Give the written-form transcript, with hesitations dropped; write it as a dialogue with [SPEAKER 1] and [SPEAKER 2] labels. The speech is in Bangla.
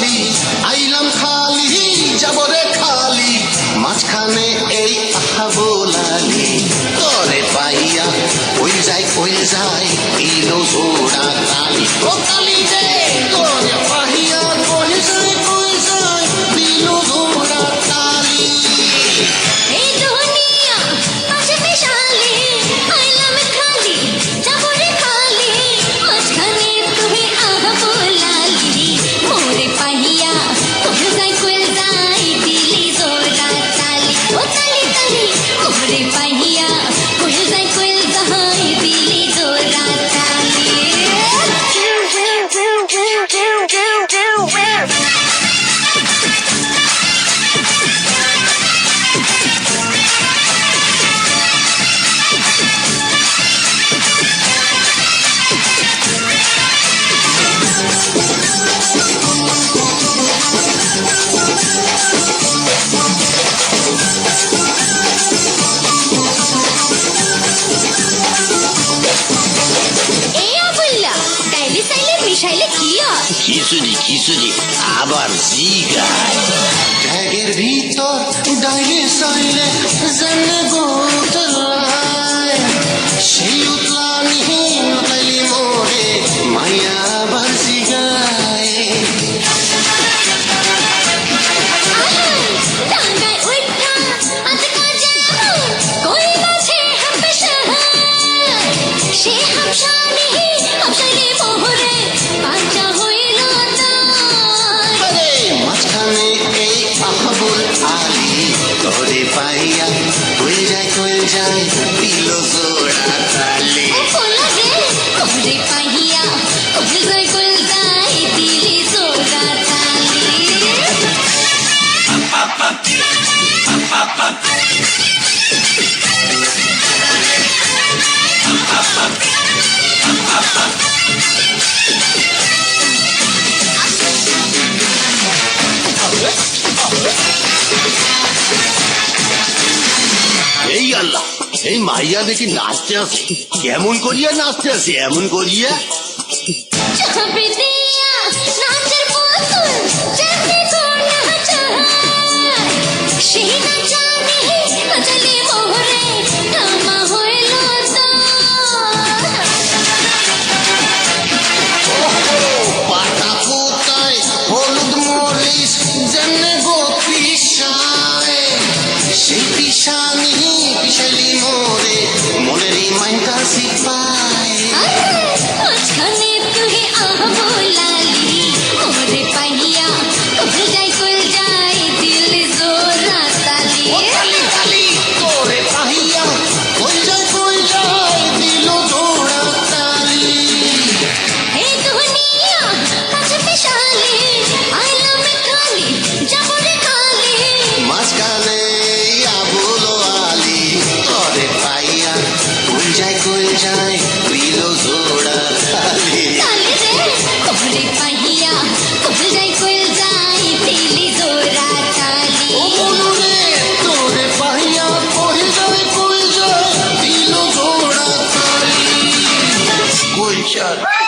[SPEAKER 1] তালি আইলাম খালি যাবরে খালি মাঝখানে এই আহা বোলালি তোরে পাইয়া কই যায় ইলো জোড়া তালি ও তালি রে তোরে পাইয়া কই যায় ইলো জোড়া তালি
[SPEAKER 2] এই দুনিয়া পাশে পেশালি আইলাম খালি যাবরে খালি মাঝখানে তুই আহা বোলালি মোরে পাহিয়া কই যায় দিলি জোড়া তালি ও তালি তালি মোরে পাহিয়া কই যায় দিলি জোড়া তালি
[SPEAKER 3] খিচুড়ি আবার জিগায়
[SPEAKER 1] ট্যাগের ভিতর ডাইলে সাইলে জানে গোতলায় সেই উতলানি উতলাইলি মোরে মাইয়া বাজি গায়
[SPEAKER 2] ডাঙ্গায় উঠা আজকা যাও কই বাছে হাবশা সে হাবশানি মোহরে পাঁচা হইল
[SPEAKER 1] আরে মাঝখানে এই আহাবুল আলী তোরে পাইয়া কই যায় দিল জোড়া তালি
[SPEAKER 2] লাগে মোরে পাহিয়া কই যায় দিলি জোড়া তালি
[SPEAKER 3] এই আল্লাহ এই মাইয়া দেখি নাচতে আছে কেমন করিয়া নাচতে আছে এমন করিয়া
[SPEAKER 2] চাবি দিয়া নাচের পুতুল যেমনি তোর নাচায় সেই নাচানি নাচলি মোহরে থামা হইল
[SPEAKER 1] পাতা পোতায় হলুদ মরিচ যেমনে গো পিসায় সেই পিসানি পিসালি মোরে মনেরই মাইন্ডা সিপায়
[SPEAKER 2] মাঝখানে তুই আহ বোলালি মোরে পাহিয়া কই যায় দিল জোড়া তালি
[SPEAKER 1] ও তালি তালি তোরে পাহিয়া কই যায় দিল জোড়া তালি
[SPEAKER 2] এই দুনিয়া পাশে পেশালি আইলাম খালি যাবরে খালি
[SPEAKER 1] মাঝখানে আবুল আলী তোরে পাইয়া কই যায় দিল জোড়া তালি
[SPEAKER 2] তালি রে মোরে পাহিয়া কই যায় দিলি জোড়া তালি
[SPEAKER 1] ও বলুরে তোরে পাইয়া কই যায় দিল জোড়া তালি কই যায়